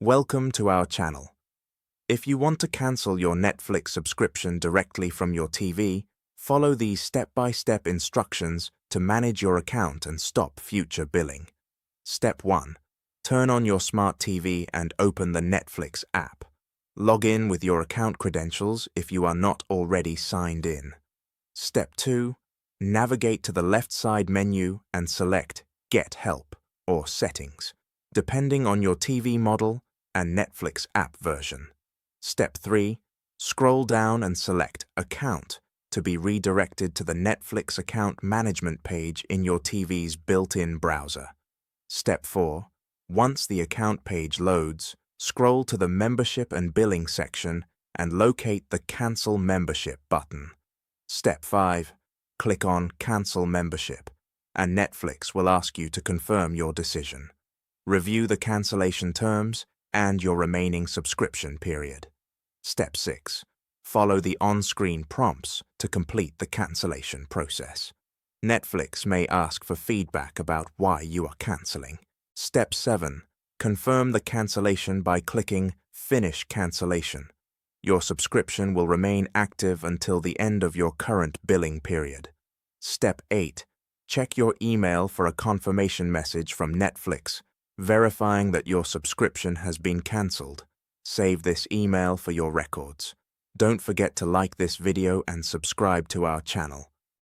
Welcome to our channel. If you want to cancel your Netflix subscription directly from your TV, follow these step-by-step instructions to manage your account and stop future billing. Step 1. Turn on your smart TV and open the Netflix app. Log in with your account credentials if you are not already signed in. Step 2. Navigate to the left side menu and select Get Help or Settings, depending on your TV model and Netflix app version. Step 3. Scroll down and select Account to be redirected to the Netflix account management page in your TV's built-in browser. Step 4. Once the account page loads, scroll to the Membership and Billing section and locate the Cancel Membership button. Step 5. Click on Cancel Membership, and Netflix will ask you to confirm your decision. Review the cancellation terms and your remaining subscription period. Step 6. Follow the on-screen prompts to complete the cancellation process. Netflix may ask for feedback about why you are canceling. Step 7. Confirm the cancellation by clicking Finish Cancellation. Your subscription will remain active until the end of your current billing period. Step 8. Check your email for a confirmation message from Netflix, verifying that your subscription has been cancelled. Save this email for your records. Don't forget to like this video and subscribe to our channel.